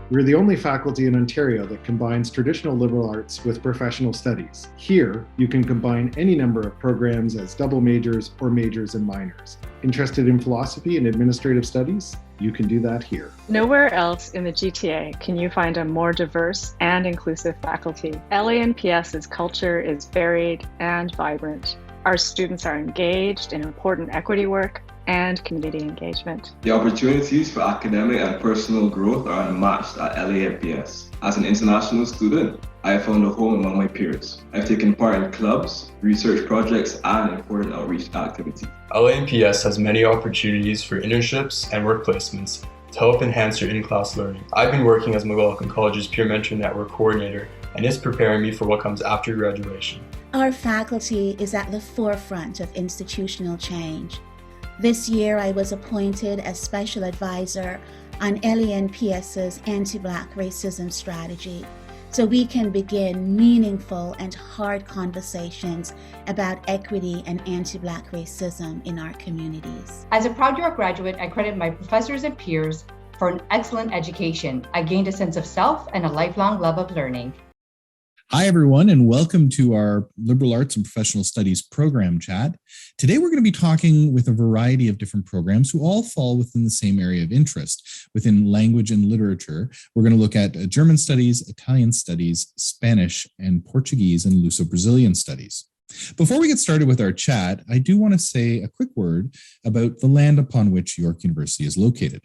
We're the only faculty in Ontario that combines traditional liberal arts with professional studies. Here, you can combine any number of programs as double majors or majors and minors. Interested in philosophy and administrative studies? You can do that here. Nowhere else in the GTA can you find a more diverse and inclusive faculty. LANPS's culture is varied and vibrant. Our students are engaged in important equity work and community engagement. The opportunities for academic and personal growth are unmatched at LANPS. As an international student, I have found a home among my peers. I've taken part in clubs, research projects, and important outreach activities. LANPS has many opportunities for internships and work placements to help enhance your in-class learning. I've been working as McLaughlin College's Peer Mentor Network Coordinator, and it's preparing me for what comes after graduation. Our faculty is at the forefront of institutional change. This year, I was appointed as Special Advisor on LANPS's anti-Black racism strategy, so we can begin meaningful and hard conversations about equity and anti-Black racism in our communities. As a proud York graduate, I credit my professors and peers for an excellent education. I gained a sense of self and a lifelong love of learning. Hi, everyone, and welcome to our Liberal Arts and Professional Studies program chat. Today, we're going to be talking with a variety of different programs who all fall within the same area of interest. Within language and literature, we're going to look at German studies, Italian studies, Spanish, and Portuguese and Luso-Brazilian studies. Before we get started with our chat, I do want to say a quick word about the land upon which York University is located.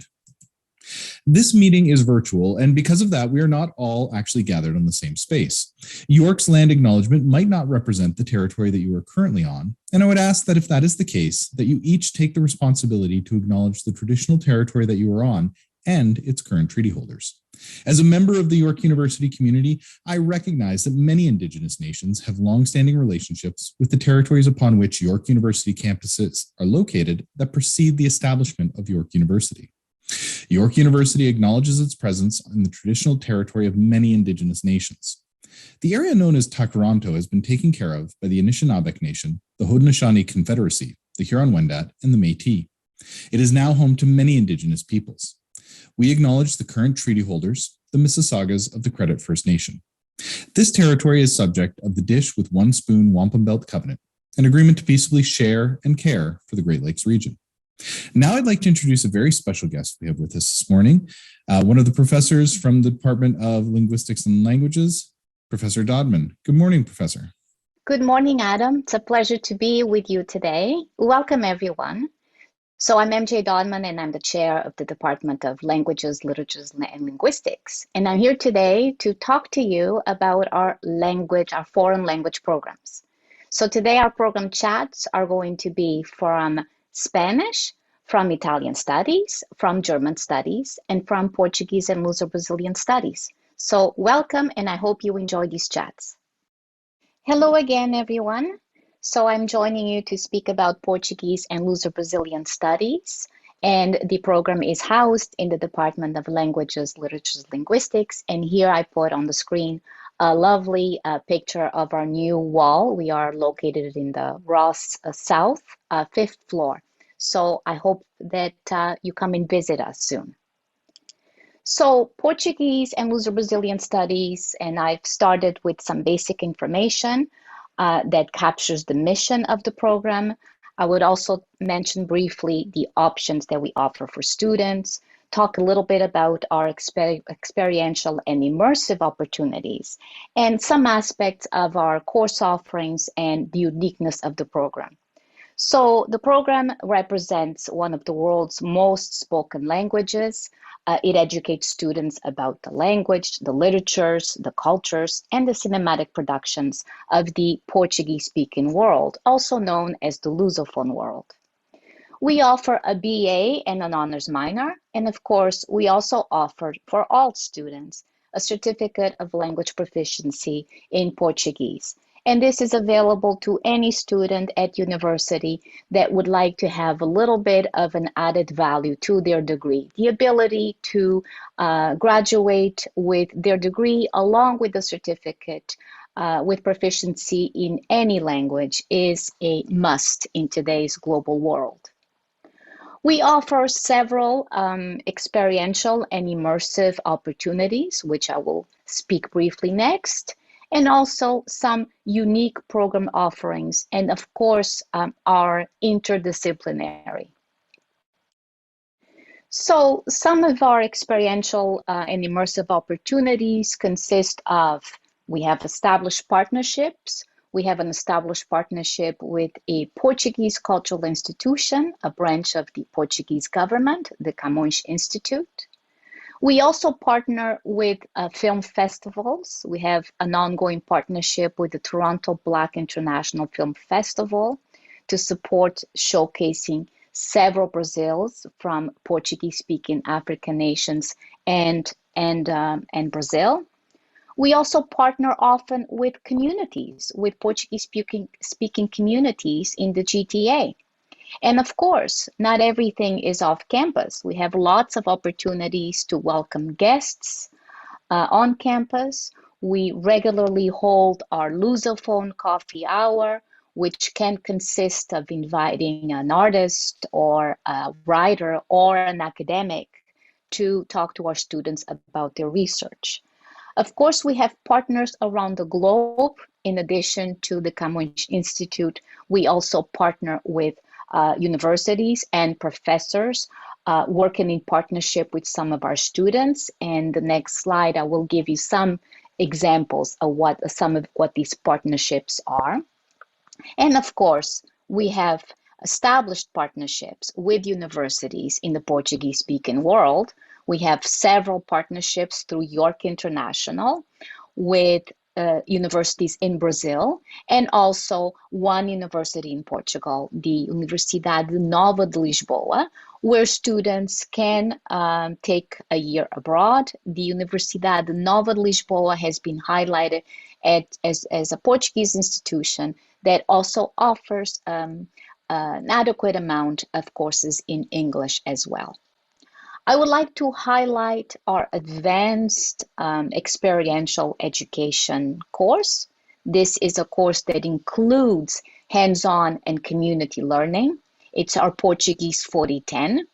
This meeting is virtual, and because of that, we are not all actually gathered on the same space. York's land acknowledgement might not represent the territory that you are currently on, and I would ask that if that is the case, that you each take the responsibility to acknowledge the traditional territory that you are on and its current treaty holders. As a member of the York University community, I recognize that many Indigenous nations have long-standing relationships with the territories upon which York University campuses are located that precede the establishment of York University. York University acknowledges its presence in the traditional territory of many Indigenous nations. The area known as Takaranto has been taken care of by the Anishinaabeg Nation, the Haudenosaunee Confederacy, the Huron-Wendat, and the Métis. It is now home to many Indigenous peoples. We acknowledge the current treaty holders, the Mississaugas of the Credit First Nation. This territory is subject of the Dish with One Spoon Wampum Belt Covenant, an agreement to peaceably share and care for the Great Lakes region. Now I'd like to introduce a very special guest we have with us this morning, one of the professors from the Department of Linguistics and Languages, Professor Dodman. Good morning, Professor. Good morning, Adam. It's a pleasure to be with you today. Welcome, everyone. So I'm MJ Dodman, and I'm the chair of the Department of Languages, Literatures, and Linguistics. And I'm here today to talk to you about our foreign language programs. So today our program chats are going to be from Spanish, from Italian studies, from German studies, and from Portuguese and Luso-Brazilian studies. So welcome, and I hope you enjoy these chats. Hello again, everyone. So I'm joining you to speak about Portuguese and Luso-Brazilian studies, and the program is housed in the Department of Languages, Literatures, Linguistics, and here I put on the screen a lovely picture of our new wall. We are located in the Ross South, 5th floor. So I hope that you come and visit us soon. So Portuguese and Luso-Brazilian studies, and I've started with some basic information that captures the mission of the program. I would also mention briefly the options that we offer for students, talk a little bit about our experiential and immersive opportunities, and some aspects of our course offerings and the uniqueness of the program. So the program represents one of the world's most spoken languages. It educates students about the language, the literatures, the cultures, and the cinematic productions of the Portuguese-speaking world, also known as the Lusophone world. We offer a BA and an honors minor, and of course, we also offer for all students a certificate of language proficiency in Portuguese. And this is available to any student at university that would like to have a little bit of an added value to their degree. The ability to graduate with their degree along with the certificate with proficiency in any language is a must in today's global world. We offer several experiential and immersive opportunities, which I will speak briefly next, and also some unique program offerings, and of course, are interdisciplinary. So some of our experiential and immersive opportunities consist of, we have established partnerships. We have an established partnership with a Portuguese cultural institution, a branch of the Portuguese government, the Camões Institute. We also partner with film festivals. We have an ongoing partnership with the Toronto Black International Film Festival to support showcasing several Brazils from Portuguese-speaking African nations and Brazil. We also partner often with communities, with Portuguese-speaking communities in the GTA. And of course, not everything is off campus. We have lots of opportunities to welcome guests on campus. We regularly hold our Lusophone coffee hour, which can consist of inviting an artist or a writer or an academic to talk to our students about their research. Of course, we have partners around the globe. In addition to the Camões Institute, we also partner with universities and professors working in partnership with some of our students. And the next slide, I will give you some examples of some of what these partnerships are. And of course, we have established partnerships with universities in the Portuguese-speaking world. We have several partnerships through York International with universities in Brazil, and also one university in Portugal, the Universidade Nova de Lisboa, where students can take a year abroad. The Universidade Nova de Lisboa has been highlighted as a Portuguese institution that also offers an adequate amount of courses in English as well. I would like to highlight our advanced experiential education course. This is a course that includes hands-on and community learning. It's our Portuguese 4010.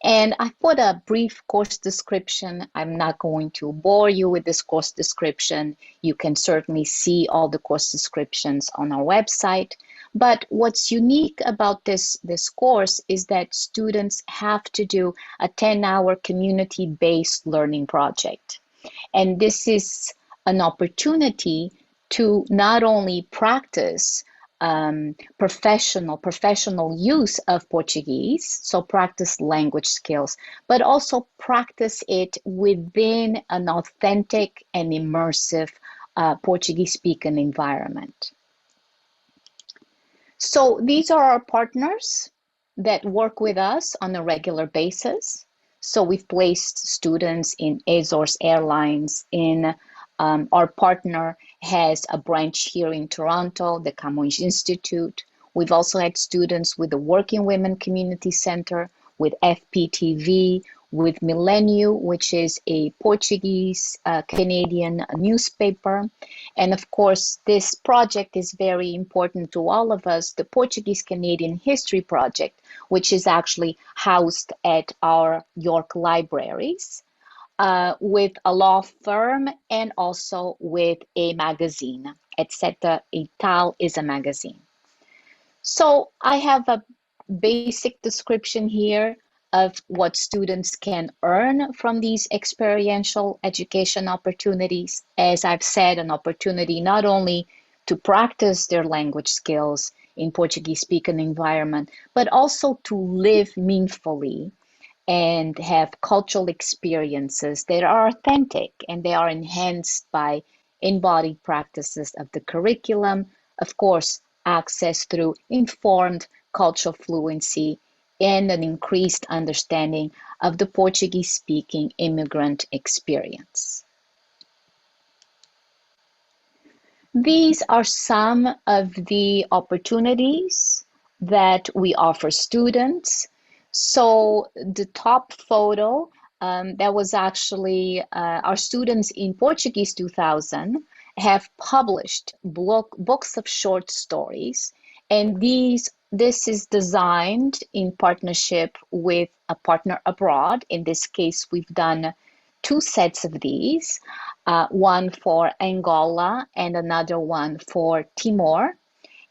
And I put a brief course description. I'm not going to bore you with this course description. You can certainly see all the course descriptions on our website. But what's unique about this course is that students have to do a 10-hour community-based learning project. And this is an opportunity to not only practice professional use of Portuguese, so practice language skills, but also practice it within an authentic and immersive Portuguese-speaking environment. So these are our partners that work with us on a regular basis. So we've placed students in Azores Airlines, our partner has a branch here in Toronto, the Camões Institute. We've also had students with the Working Women Community Center, with FPTV, with Millennium, which is a Portuguese Canadian newspaper. And of course, this project is very important to all of us, the Portuguese Canadian History Project, which is actually housed at our York libraries. With a law firm and also with a magazine, etc. Ital is a magazine. So I have a basic description here of what students can earn from these experiential education opportunities. As I've said, an opportunity not only to practice their language skills in Portuguese-speaking environment, but also to live meaningfully and have cultural experiences that are authentic and they are enhanced by embodied practices of the curriculum, of course, access through informed cultural fluency and an increased understanding of the Portuguese-speaking immigrant experience. These are some of the opportunities that we offer students. So the top photo, that was actually our students in Portuguese 2000 have published books of short stories, and these This is designed in partnership with a partner abroad. In this case, we've done 2 sets of these, one for Angola and another one for Timor.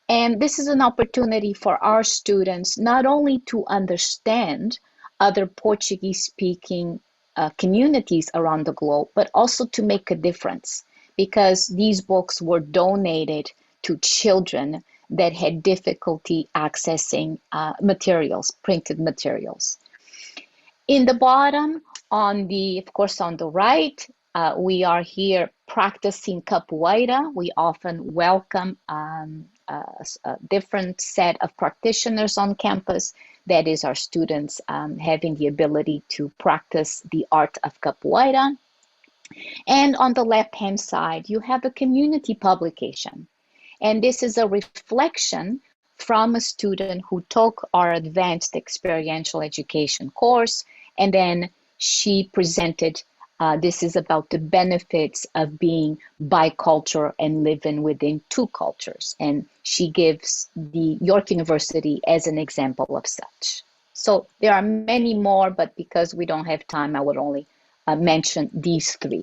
And this is an opportunity for our students not only to understand other Portuguese-speaking communities around the globe, but also to make a difference, because these books were donated to children that had difficulty accessing materials, printed materials. In the bottom, of course, on the right, we are here practicing capoeira. We often welcome a different set of practitioners on campus. That is, our students having the ability to practice the art of capoeira. And on the left-hand side, you have a community publication. And this is a reflection from a student who took our advanced experiential education course, and then she presented, this is about the benefits of being bicultural and living within 2 cultures. And she gives the York University as an example of such. So there are many more, but because we don't have time, I would only mention these 3.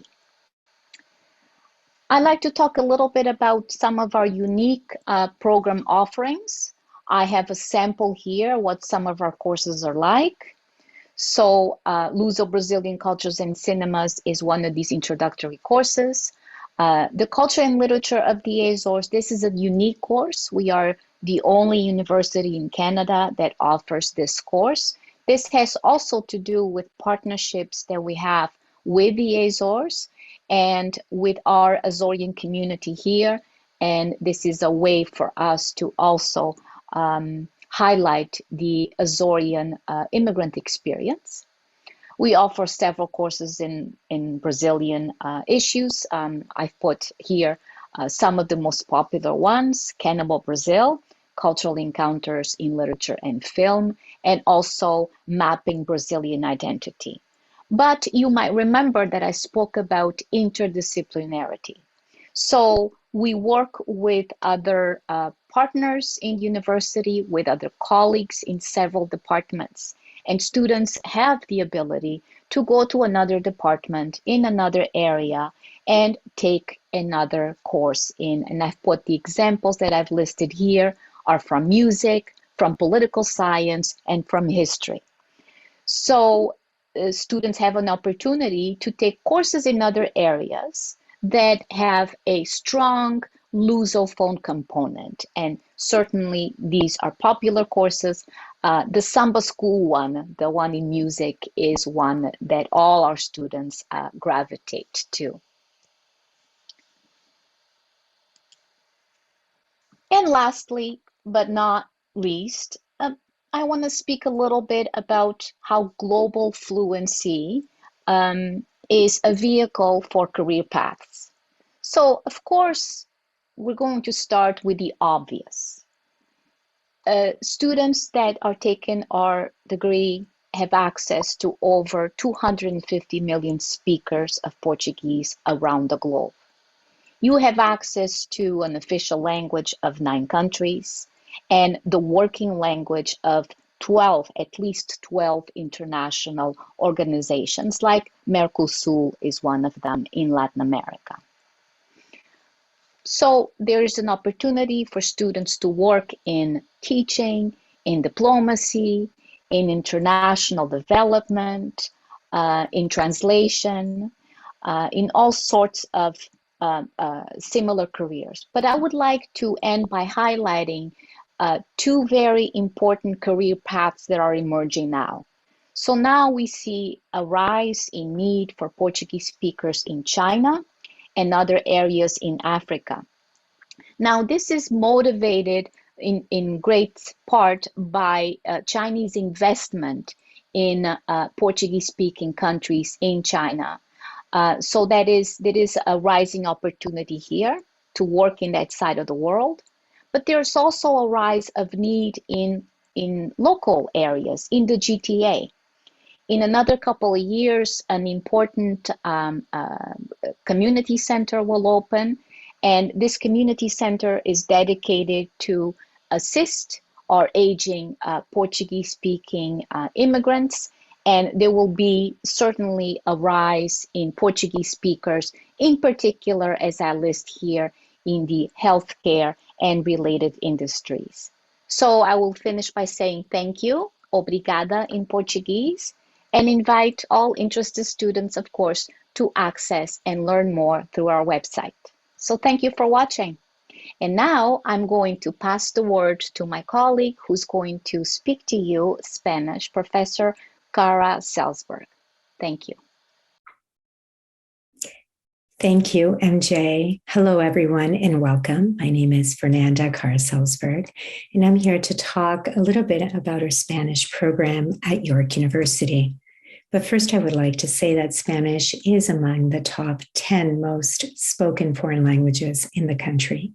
I'd like to talk a little bit about some of our unique program offerings. I have a sample here, what some of our courses are like. So Luso-Brazilian Cultures and Cinemas is one of these introductory courses. The Culture and Literature of the Azores, this is a unique course. We are the only university in Canada that offers this course. This has also to do with partnerships that we have with the Azores and with our Azorean community here. And this is a way for us to also highlight the Azorean immigrant experience. We offer several courses in Brazilian issues. I've put here some of the most popular ones: Cannibal Brazil, Cultural Encounters in Literature and Film, and also Mapping Brazilian Identity. But you might remember that I spoke about interdisciplinarity. So we work with other partners in university, with other colleagues in several departments, and students have the ability to go to another department in another area and take another course in. And I've put the examples that I've listed here are from music, from political science, and from history. So students have an opportunity to take courses in other areas that have a strong Lusophone component. And certainly these are popular courses. The Samba School one, the one in music, is one that all our students gravitate to. And lastly, but not least, I want to speak a little bit about how global fluency is a vehicle for career paths. So, of course, we're going to start with the obvious. Students that are taking our degree have access to over 250 million speakers of Portuguese around the globe. You have access to an official language of 9 countries and the working language of 12, at least 12 international organizations, like Mercosul is one of them in Latin America. So there is an opportunity for students to work in teaching, in diplomacy, in international development, in translation, in all sorts of similar careers. But I would like to end by highlighting 2 very important career paths that are emerging now. So now we see a rise in need for Portuguese speakers in China and other areas in Africa. Now, this is motivated in great part by Chinese investment in Portuguese-speaking countries in China. So there is a rising opportunity here to work in that side of the world. But there's also a rise of need in local areas, in the GTA. In another couple of years, an important community center will open, and this community center is dedicated to assist our aging Portuguese-speaking immigrants, and there will be certainly a rise in Portuguese speakers, in particular, as I list here, in the healthcare and related industries. So I will finish by saying thank you, obrigada in Portuguese, and invite all interested students, of course, to access and learn more through our website. So thank you for watching. And now I'm going to pass the word to my colleague who's going to speak to you Spanish, Professor Cara Salzberg. Thank you. Thank you, MJ. Hello, everyone, and welcome. My name is Fernanda Cara Salzberg, and I'm here to talk a little bit about our Spanish program at York University. But first, I would like to say that Spanish is among the top 10 most spoken foreign languages in the country.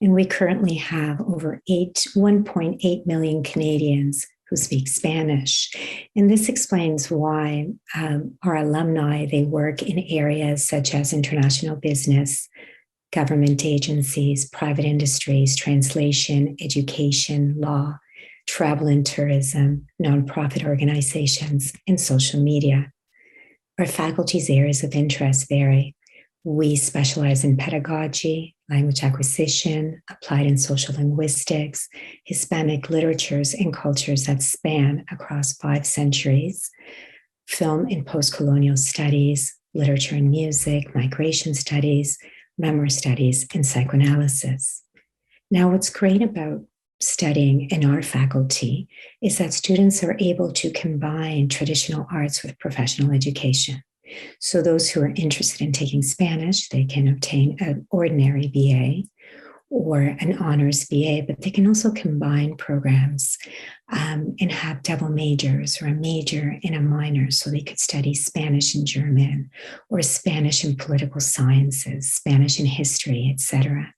And we currently have over 1.8 million Canadians who speak Spanish. And this explains why our alumni, they work in areas such as international business, government agencies, private industries, translation, education, law, travel and tourism, nonprofit organizations, and social media. Our faculty's areas of interest vary. We specialize in pedagogy, language acquisition, applied and social linguistics, Hispanic literatures and cultures that span across 5 centuries, film and post-colonial studies, literature and music, migration studies, memoir studies, and psychoanalysis. Now, what's great about studying in our faculty is that students are able to combine traditional arts with professional education. So those who are interested in taking Spanish, they can obtain an ordinary BA or an honors BA, but they can also combine programs and have double majors or a major and a minor. So they could study Spanish and German, or Spanish and political sciences, Spanish and history, etc.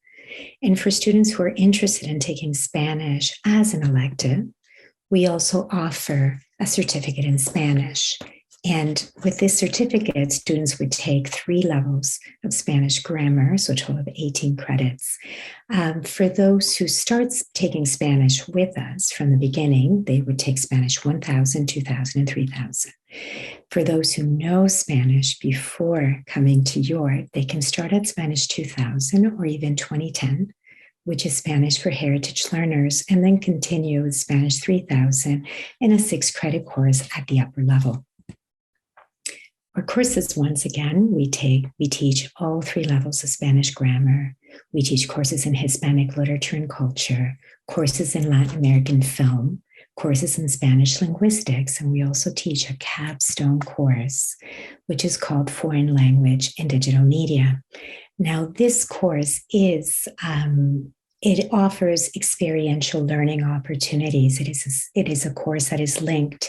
And for students who are interested in taking Spanish as an elective, we also offer a certificate in Spanish. And with this certificate, students would take 3 levels of Spanish grammar, so a total of 18 credits. For those who start taking Spanish with us from the beginning, they would take Spanish 1000, 2000, and 3000. For those who know Spanish before coming to York, they can start at Spanish 2000 or even 2010, which is Spanish for heritage learners, and then continue with Spanish 3000 in a 6-credit course at the upper level. Our courses, once again, we teach all 3 levels of Spanish grammar. We teach courses in Hispanic literature and culture, courses in Latin American film, courses in Spanish linguistics, and we also teach a capstone course, which is called Foreign Language and Digital Media. Now, this course it offers experiential learning opportunities. It is a course that is linked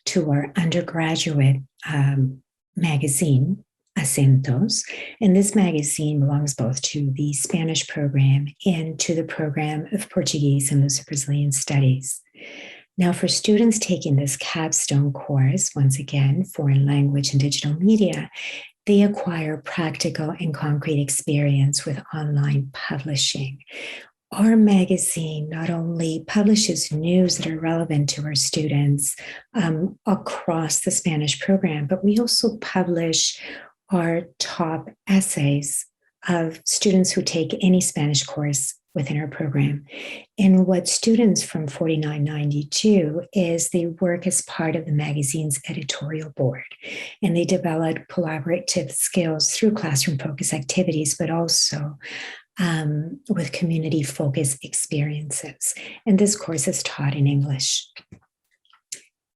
to our undergraduate magazine, Acentos, and this magazine belongs both to the Spanish program and to the program of Portuguese and Luso-Brazilian Studies. Now, for students taking this capstone course, once again, Foreign Language and Digital Media, they acquire practical and concrete experience with online publishing. Our magazine not only publishes news that are relevant to our students across the Spanish program, but we also publish our top essays of students who take any Spanish course within our program. And what students from 4992 is they work as part of the magazine's editorial board, and they develop collaborative skills through classroom-focused activities, but also with community-focused experiences. And this course is taught in English.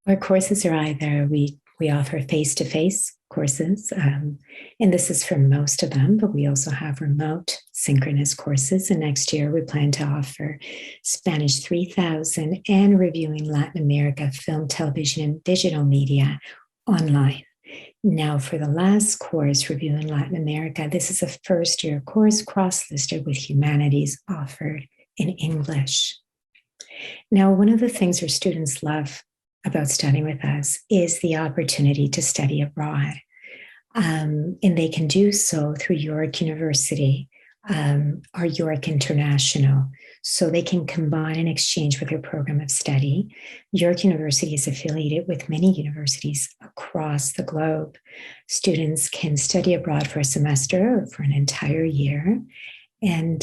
Our courses are either, we offer face-to-face courses, and this is for most of them, but we also have remote synchronous courses. And next year, we plan to offer Spanish 3000 and reviewing Latin America film, television, and digital media online. Now, for the last course, Reviewing Latin America, this is a first-year course cross-listed with humanities offered in English. Now, one of the things our students love about studying with us is the opportunity to study abroad. And they can do so through York University, are York International. So they can combine and exchange with their program of study. York University is affiliated with many universities across the globe. Students can study abroad for a semester or for an entire year. And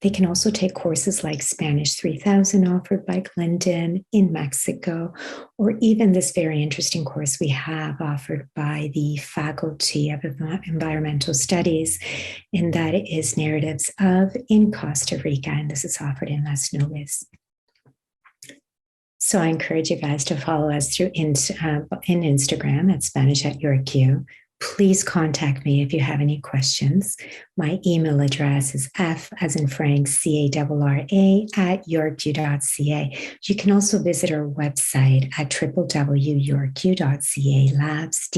they can also take courses like Spanish 3000 offered by Glendon in Mexico, or even this very interesting course we have offered by the Faculty of Environmental Studies, and that is Narratives of in Costa Rica, and this is offered in Las Nubes. So I encourage you guys to follow us through in Instagram at Spanish at YorkU. Please contact me if you have any questions. My email address is f as in Frank, CARRA @yorku.ca. You can also visit our website at www.yorku.ca, labs,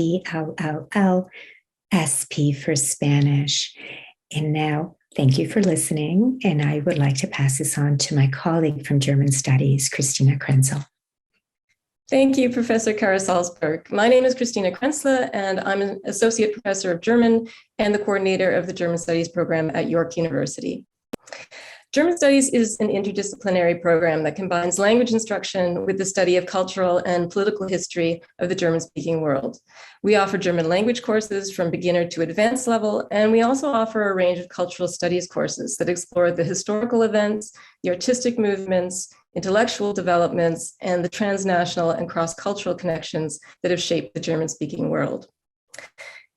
DLLSP for Spanish. And now, thank you for listening. And I would like to pass this on to my colleague from German Studies, Christina Krenzel. Thank you, Professor Kara Salzberg. My name is Christina Krenzle, and I'm an Associate Professor of German and the coordinator of the German Studies program at York University. German Studies is an interdisciplinary program that combines language instruction with the study of cultural and political history of the German-speaking world. We offer German language courses from beginner to advanced level, and we also offer a range of cultural studies courses that explore the historical events, the artistic movements, intellectual developments, and the transnational and cross-cultural connections that have shaped the German-speaking world.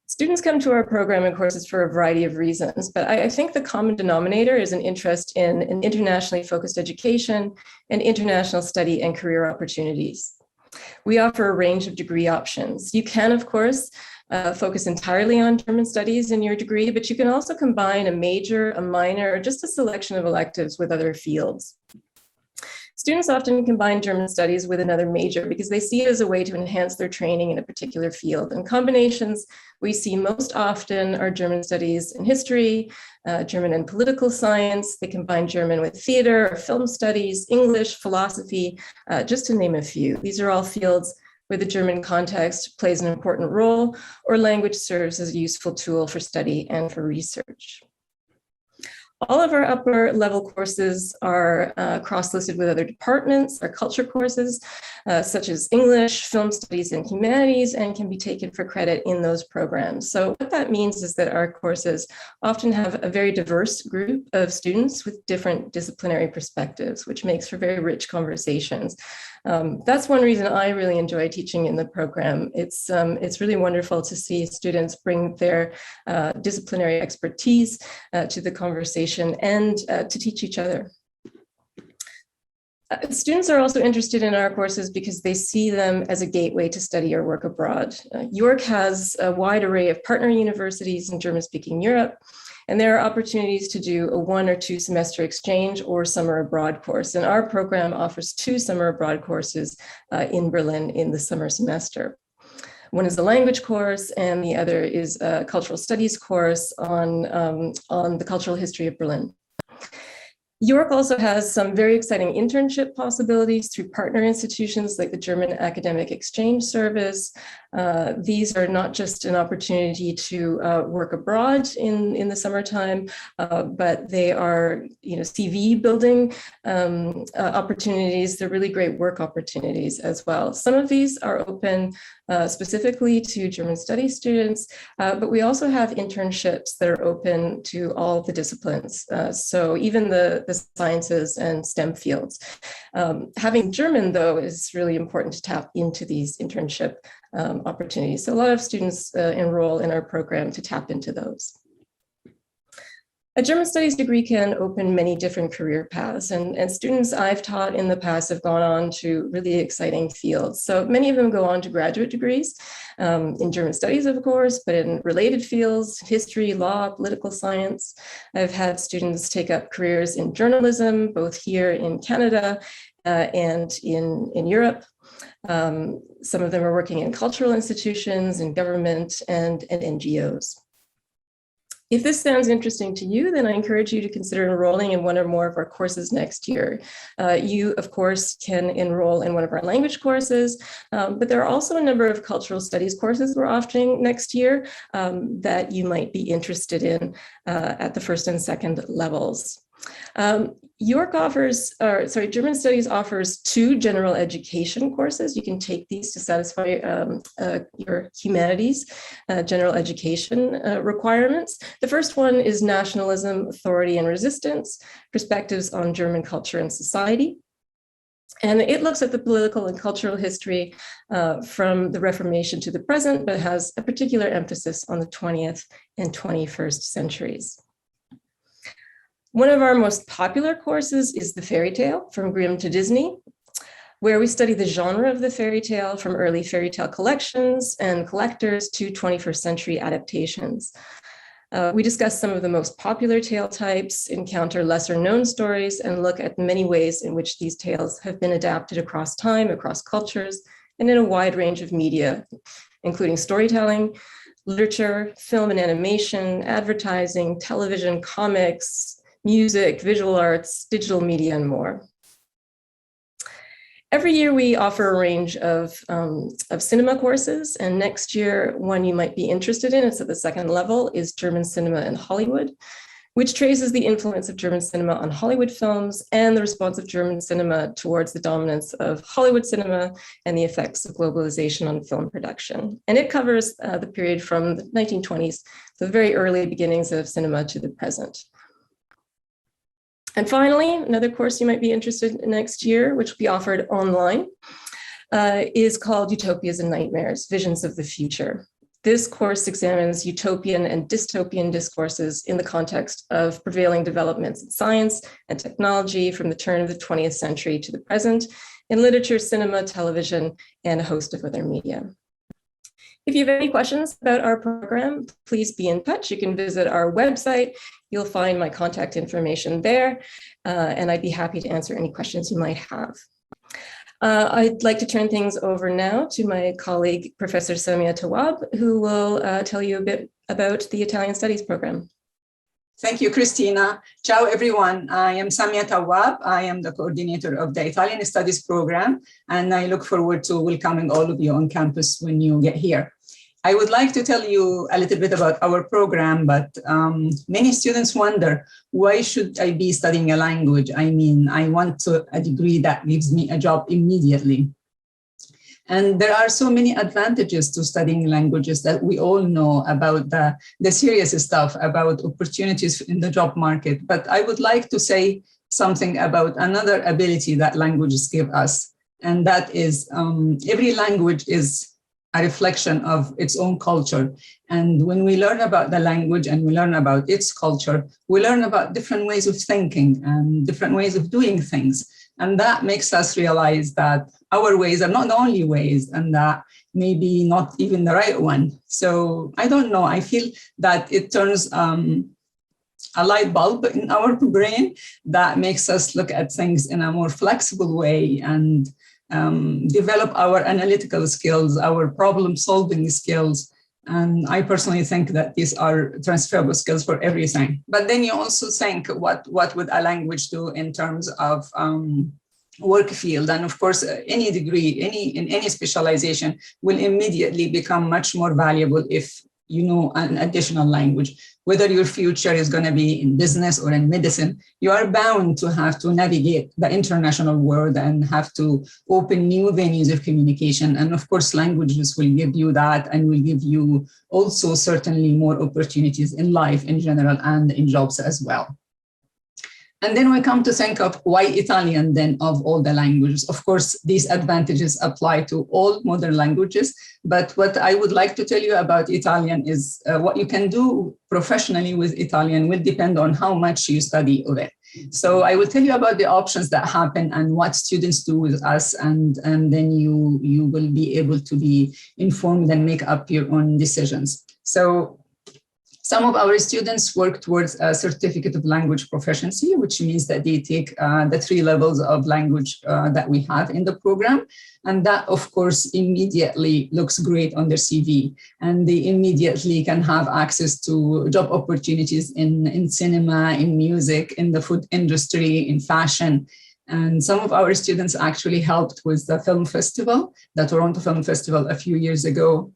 Students come to our program and courses for a variety of reasons, but I think the common denominator is an interest in an internationally focused education and international study and career opportunities. We offer a range of degree options. You can, of course, focus entirely on German studies in your degree, but you can also combine a major, a minor, or just a selection of electives with other fields. Students often combine German studies with another major because they see it as a way to enhance their training in a particular field. And combinations we see most often are German studies and history, German and political science. They combine German with theater or film studies, English, philosophy, just to name a few. These are all fields where the German context plays an important role, or language serves as a useful tool for study and for research. All of our upper level courses are cross-listed with other departments. Our culture courses, such as English, film studies, and humanities, and can be taken for credit in those programs. So what that means is that our courses often have a very diverse group of students with different disciplinary perspectives, which makes for very rich conversations. That's one reason I really enjoy teaching in the program. It's really wonderful to see students bring their disciplinary expertise to the conversation and to teach each other. Students are also interested in our courses because they see them as a gateway to study or work abroad. York has a wide array of partner universities in German-speaking Europe, and there are opportunities to do a 1 or 2 semester exchange or summer abroad course. And our program offers 2 summer abroad courses in Berlin in the summer semester. One is a language course, and the other is a cultural studies course on the cultural history of Berlin. York also has some very exciting internship possibilities through partner institutions like the German Academic Exchange Service. These are not just an opportunity to work abroad in the summertime, but they are, CV building opportunities. They're really great work opportunities as well. Some of these are open specifically to German studies students, but we also have internships that are open to all the disciplines. So even the sciences and STEM fields. Having German, though, is really important to tap into these internship opportunities. So a lot of students enroll in our program to tap into those. A German studies degree can open many different career paths, and students I've taught in the past have gone on to really exciting fields. So many of them go on to graduate degrees in German studies, of course, but in related fields, history, law, political science. I've had students take up careers in journalism, both here in Canada and in Europe. Some of them are working in cultural institutions, in government, and NGOs. If this sounds interesting to you, then I encourage you to consider enrolling in one or more of our courses next year. You, of course, can enroll in one of our language courses, but there are also a number of cultural studies courses we're offering next year that you might be interested in at the first and second levels. German Studies offers 2 general education courses. You can take these to satisfy your humanities general education requirements. The first one is Nationalism, Authority, and Resistance, Perspectives on German Culture and Society. And it looks at the political and cultural history from the Reformation to the present, but has a particular emphasis on the 20th and 21st centuries. One of our most popular courses is the fairy tale, From Grimm to Disney, where we study the genre of the fairy tale from early fairy tale collections and collectors to 21st century adaptations. We discuss some of the most popular tale types, encounter lesser known stories, and look at many ways in which these tales have been adapted across time, across cultures, and in a wide range of media, including storytelling, literature, film and animation, advertising, television, comics, music, visual arts, digital media, and more. Every year we offer a range of cinema courses, and next year one you might be interested in, it's at the second level, is German Cinema in Hollywood, which traces the influence of German cinema on Hollywood films and the response of German cinema towards the dominance of Hollywood cinema and the effects of globalization on film production. And it covers the period from the 1920s, the very early beginnings of cinema to the present. And finally, another course you might be interested in next year, which will be offered online, is called Utopias and Nightmares, Visions of the Future. This course examines utopian and dystopian discourses in the context of prevailing developments in science and technology from the turn of the 20th century to the present in literature, cinema, television, and a host of other media. If you have any questions about our program, please be in touch. You can visit our website. You'll find my contact information there, and I'd be happy to answer any questions you might have. I'd like to turn things over now to my colleague, Professor Samia Tawwab, who will tell you a bit about the Italian Studies program. Thank you, Christina. Ciao, everyone. I am Samia Tawwab. I am the coordinator of the Italian Studies program, and I look forward to welcoming all of you on campus when you get here. I would like to tell you a little bit about our program, but many students wonder, why should I be studying a language? I mean, I want a degree that gives me a job immediately. And there are so many advantages to studying languages that we all know about the serious stuff, about opportunities in the job market. But I would like to say something about another ability that languages give us. And that is every language is a reflection of its own culture. And when we learn about the language and we learn about its culture, we learn about different ways of thinking and different ways of doing things. And that makes us realize that our ways are not the only ways, and that maybe not even the right one. So I don't know, I feel that it turns a light bulb in our brain that makes us look at things in a more flexible way and develop our analytical skills, our problem-solving skills. And I personally think that these are transferable skills for everything. But then you also think, what would a language do in terms of work field? And of course, any degree, in any specialization will immediately become much more valuable if you know an additional language. Whether your future is going to be in business or in medicine, you are bound to have to navigate the international world and have to open new venues of communication. And of course, languages will give you that and will give you also certainly more opportunities in life in general and in jobs as well. And then we come to think of why Italian then of all the languages. Of course, these advantages apply to all modern languages, but what I would like to tell you about Italian is what you can do professionally with Italian will depend on how much you study of it. So I will tell you about the options that happen and what students do with us, and then you will be able to be informed and make up your own decisions. So Some of our students work towards a certificate of language proficiency, which means that they take the 3 levels of language that we have in the program. And that, of course, immediately looks great on their CV. And they immediately can have access to job opportunities in cinema, in music, in the food industry, in fashion. And some of our students actually helped with the film festival, the Toronto Film Festival a few years ago,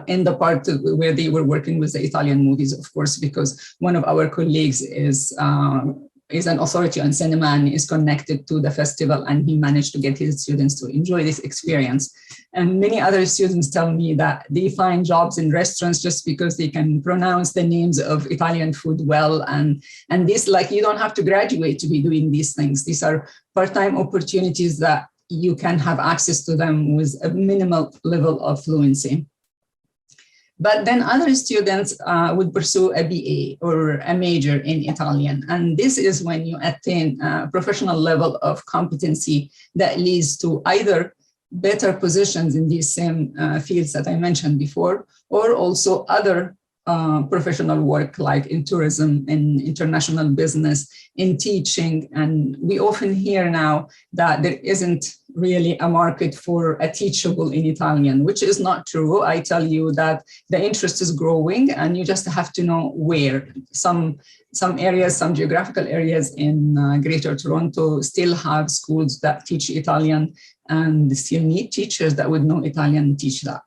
in the part where they were working with the Italian movies, of course, because one of our colleagues is an authority on cinema and is connected to the festival, and he managed to get his students to enjoy this experience. And many other students tell me that they find jobs in restaurants just because they can pronounce the names of Italian food well. And this, like, you don't have to graduate to be doing these things. These are part-time opportunities that you can have access to them with a minimal level of fluency. But then other students would pursue a BA or a major in Italian. And this is when you attain a professional level of competency that leads to either better positions in these same fields that I mentioned before, or also other professional work like in tourism, in international business, in teaching. And we often hear now that there isn't really a market for a teachable in Italian, which is not true. I tell you that the interest is growing, and you just have to know where. Some areas, some geographical areas in Greater Toronto still have schools that teach Italian, and still need teachers that would know Italian teach that.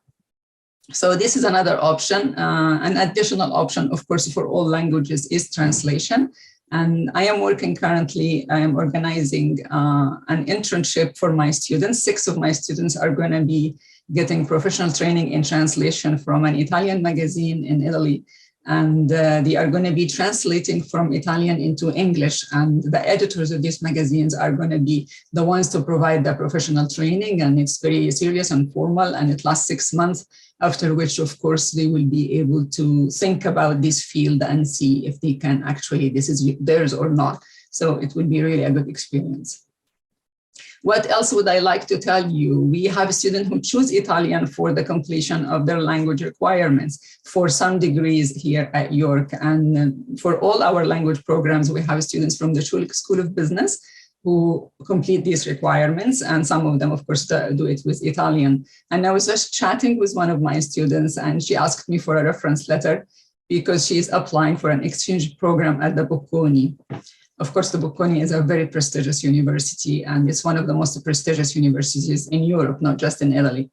So this is another option. An additional option, of course, for all languages is translation. And I am working currently, I am organizing an internship for my students. 6 of my students are going to be getting professional training in translation from an Italian magazine in Italy. And they are going to be translating from Italian into English. And the editors of these magazines are going to be the ones to provide the professional training. And it's very serious and formal, and it lasts 6 months, after which, of course, they will be able to think about this field and see if they can actually, this is theirs or not. So it will be really a good experience. What else would I like to tell you? We have students who choose Italian for the completion of their language requirements for some degrees here at York. And for all our language programs, we have students from the Schulich School of Business who complete these requirements. And some of them, of course, do it with Italian. And I was just chatting with one of my students, and she asked me for a reference letter because she is applying for an exchange program at the Bocconi. Of course, the Bocconi is a very prestigious university, and it's one of the most prestigious universities in Europe, not just in Italy.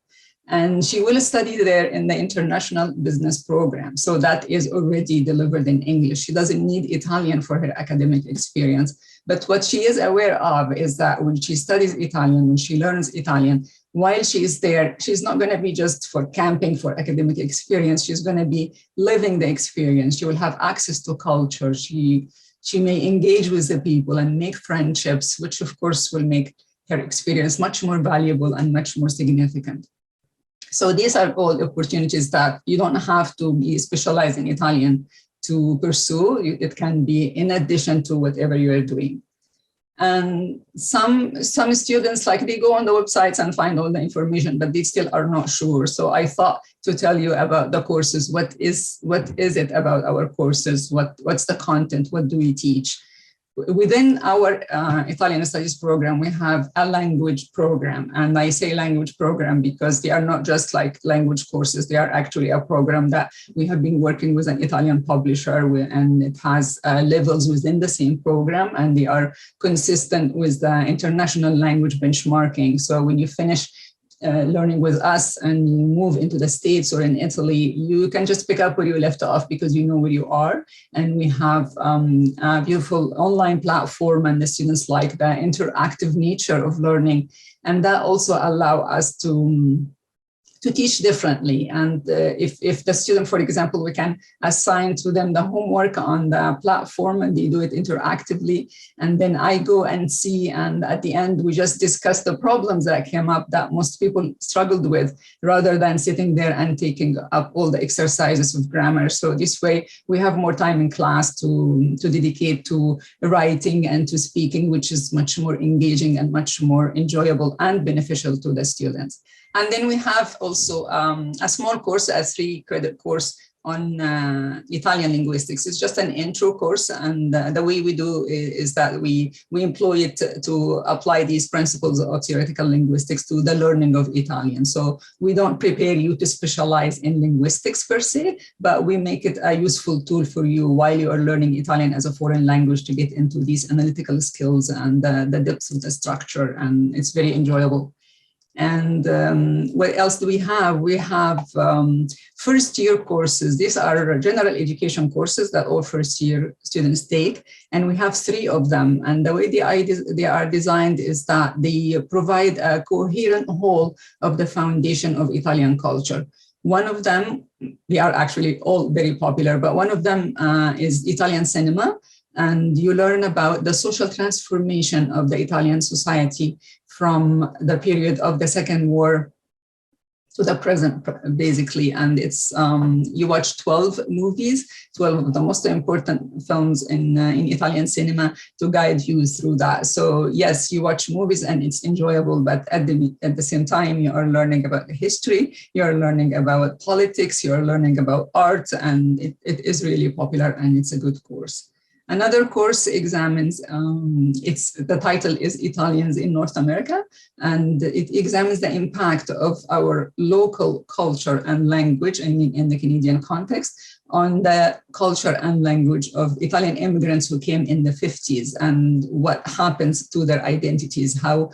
And she will study there in the international business program. So that is already delivered in English. She doesn't need Italian for her academic experience. But what she is aware of is that when she studies Italian, when she learns Italian, while she is there, she's not going to be just for camping for academic experience. She's going to be living the experience. She will have access to culture. She may engage with the people and make friendships, which of course will make her experience much more valuable and much more significant. So these are all opportunities that you don't have to be specialized in Italian to pursue. It can be in addition to whatever you are doing. And some students, like, they go on the websites and find all the information, but they still are not sure. So I thought to tell you about the courses. What is it about our courses? What's the content? What do we teach? Within our Italian studies program, we have a language program. And I say language program because they are not just like language courses. They are actually a program that we have been working with an Italian publisher, and it has levels within the same program, and they are consistent with the international language benchmarking. So when you finish learning with us and you move into the States or in Italy, you can just pick up where you left off because you know where you are. And we have a beautiful online platform, and the students like the interactive nature of learning. And that also allow us to teach differently. And if the student, for example, we can assign to them the homework on the platform and they do it interactively. And then I go and see, and at the end, we just discuss the problems that came up that most people struggled with, rather than sitting there and taking up all the exercises of grammar. So this way we have more time in class to dedicate to writing and to speaking, which is much more engaging and much more enjoyable and beneficial to the students. And then we have also a small course, a 3-credit course on Italian linguistics. It's just an intro course, and the way we do is that we employ it to apply these principles of theoretical linguistics to the learning of Italian. So we don't prepare you to specialize in linguistics per se, but we make it a useful tool for you while you are learning Italian as a foreign language to get into these analytical skills and the depth of the structure, and it's very enjoyable. And what else do we have? We have first-year courses. These are general education courses that all first-year students take, and we have 3 of them. And the way they are designed is that they provide a coherent whole of the foundation of Italian culture. One of them, they are actually all very popular, but one of them is Italian cinema, and you learn about the social transformation of the Italian society from the period of the Second War to the present, basically. And it's you watch 12 movies, 12 of the most important films in Italian cinema to guide you through that. So yes, you watch movies and it's enjoyable, but at the same time, you are learning about history, you're learning about politics, you're learning about art, and it is really popular and it's a good course. Another course examines, the title is Italians in North America, and it examines the impact of our local culture and language in the Canadian context on the culture and language of Italian immigrants who came in the 50s and what happens to their identities, how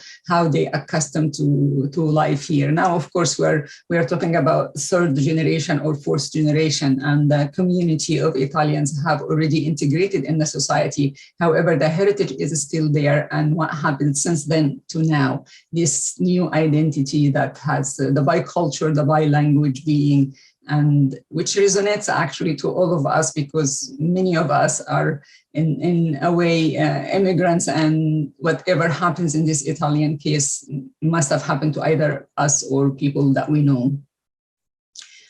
they accustomed to life here. Now, of course, we are talking about 3rd generation or 4th generation, and the community of Italians have already integrated in the society. However, the heritage is still there, and what happened since then to now, this new identity that has the biculture, the bilanguage being, and which resonates actually to all of us, because many of us are in a way immigrants, and whatever happens in this Italian case must have happened to either us or people that we know.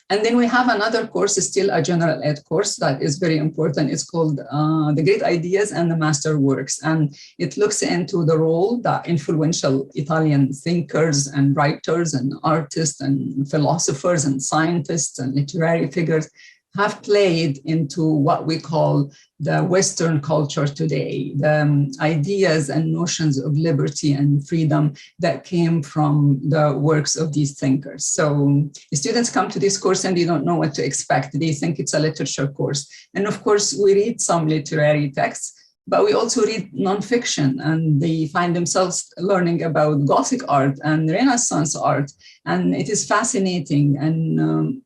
And then we have another course, still a general ed course that is very important. It's called The Great Ideas and the Master Works. And it looks into the role that influential Italian thinkers and writers and artists and philosophers and scientists and literary figures have played into what we call the Western culture today, the ideas and notions of liberty and freedom that came from the works of these thinkers. So the students come to this course and they don't know what to expect. They think it's a literature course. And of course, we read some literary texts, but we also read nonfiction, and they find themselves learning about Gothic art and Renaissance art, and it is fascinating. And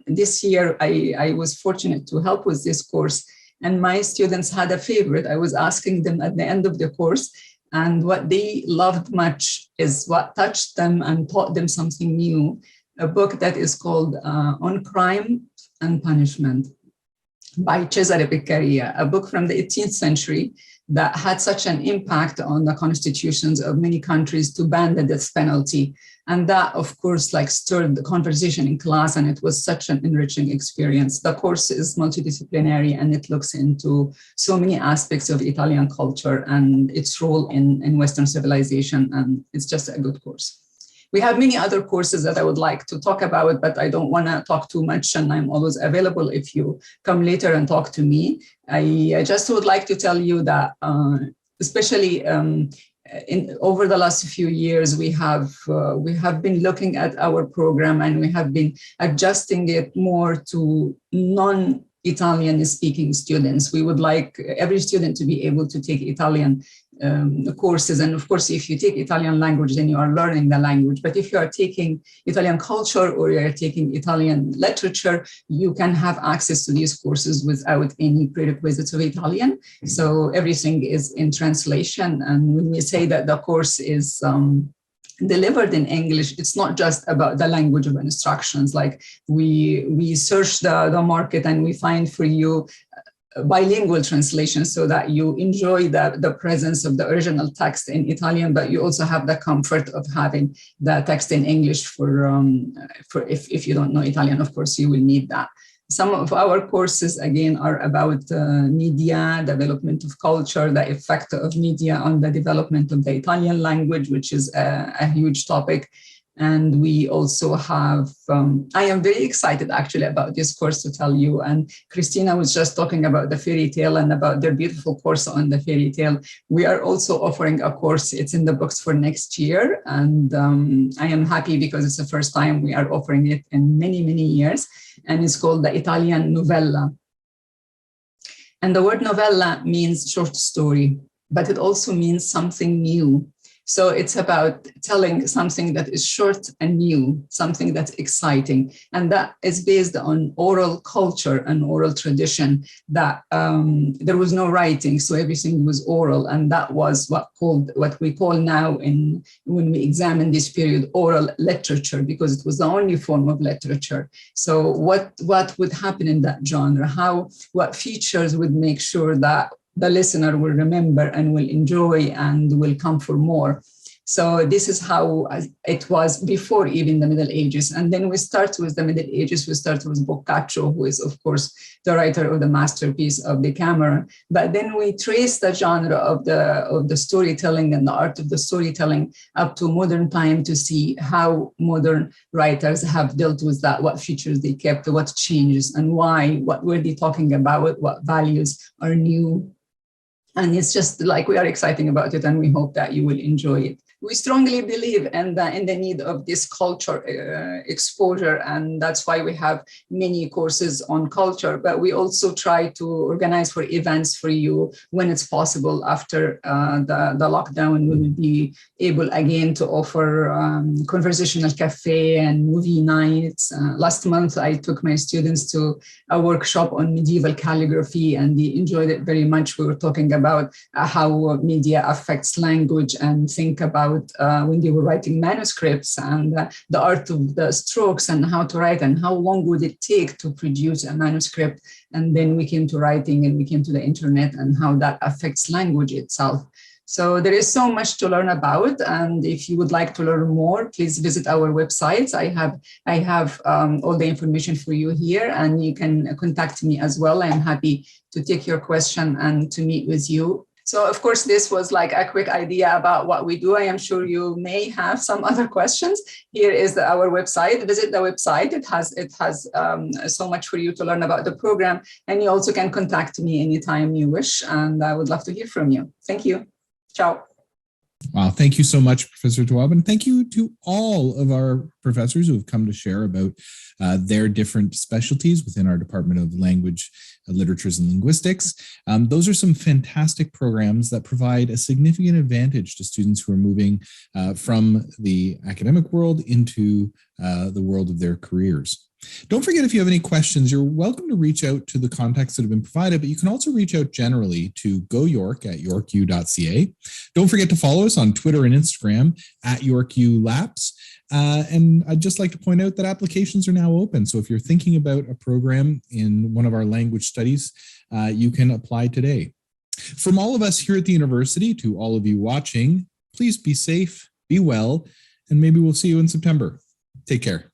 this year, I was fortunate to help with this course, and my students had a favorite. I was asking them at the end of the course, and what they loved much is what touched them and taught them something new, a book that is called On Crime and Punishment by Cesare Beccaria, a book from the 18th century that had such an impact on the constitutions of many countries to ban the death penalty. And that, of course, stirred the conversation in class, and it was such an enriching experience. The course is multidisciplinary, and it looks into so many aspects of Italian culture and its role in Western civilization, and it's just a good course. We have many other courses that I would like to talk about, but I don't want to talk too much, and I'm always available if you come later and talk to me. I just would like to tell you that, especially over the last few years, we have been looking at our program, and we have been adjusting it more to non-Italian speaking students. We would like every student to be able to take Italian courses. And of course, if you take Italian language, then you are learning the language. But if you are taking Italian culture or you are taking Italian literature, you can have access to these courses without any prerequisites of Italian. So everything is in translation. And when we say that the course is delivered in English, it's not just about the language of instructions. Like we search the market and we find for you bilingual translation so that you enjoy the presence of the original text in Italian, but you also have the comfort of having the text in English for if you don't know Italian, of course, you will need that. Some of our courses, again, are about media, development of culture, the effect of media on the development of the Italian language, which is a huge topic. And we also have, I am very excited actually about this course to tell you. And Christina was just talking about the fairy tale and about their beautiful course on the fairy tale. We are also offering a course. It's in the books for next year. And I am happy because it's the first time we are offering it in many, many years. And it's called the Italian Novella. And the word novella means short story, but it also means something new. So it's about telling something that is short and new, something that's exciting. And that is based on oral culture and oral tradition, that there was no writing, so everything was oral. And that was what we call now, when we examine this period, oral literature, because it was the only form of literature. So what would happen in that genre? What features would make sure that the listener will remember and will enjoy and will come for more. So this is how it was before even the Middle Ages. And then we start with the Middle Ages. We start with Boccaccio, who is, of course, the writer of the masterpiece of Decameron. But then we trace the genre of the storytelling and the art of the storytelling up to modern time to see how modern writers have dealt with that, what features they kept, what changes, and why, what were they talking about, what values are new. And it's just like we are excited about it, and we hope that you will enjoy it. We strongly believe in the need of this culture exposure, and that's why we have many courses on culture, but we also try to organize for events for you when it's possible. After the lockdown, we will be able again to offer conversational cafe and movie nights. Last month, I took my students to a workshop on medieval calligraphy, and they enjoyed it very much. We were talking about how media affects language, and think about when they were writing manuscripts, and the art of the strokes and how to write, and how long would it take to produce a manuscript. And then we came to writing, and we came to the internet and how that affects language itself. So there is so much to learn about. And if you would like to learn more, please visit our websites. I have all the information for you here, and you can contact me as well. I'm happy to take your question and to meet with you. So, of course, this was like a quick idea about what we do. I am sure you may have some other questions. Here is our website. Visit the website. It has so much for you to learn about the program. And you also can contact me anytime you wish. And I would love to hear from you. Thank you. Ciao. Wow, thank you so much, Professor Tawwab, and thank you to all of our professors who have come to share about their different specialties within our Department of Language, Literatures, and Linguistics. Those are some fantastic programs that provide a significant advantage to students who are moving from the academic world into the world of their careers. Don't forget, if you have any questions, you're welcome to reach out to the contacts that have been provided, but you can also reach out generally to goyork@yorku.ca. Don't forget to follow us on Twitter and Instagram @YorkuLabs. And I'd just like to point out that applications are now open. So if you're thinking about a program in one of our language studies, you can apply today. From all of us here at the university to all of you watching, please be safe, be well, and maybe we'll see you in September. Take care.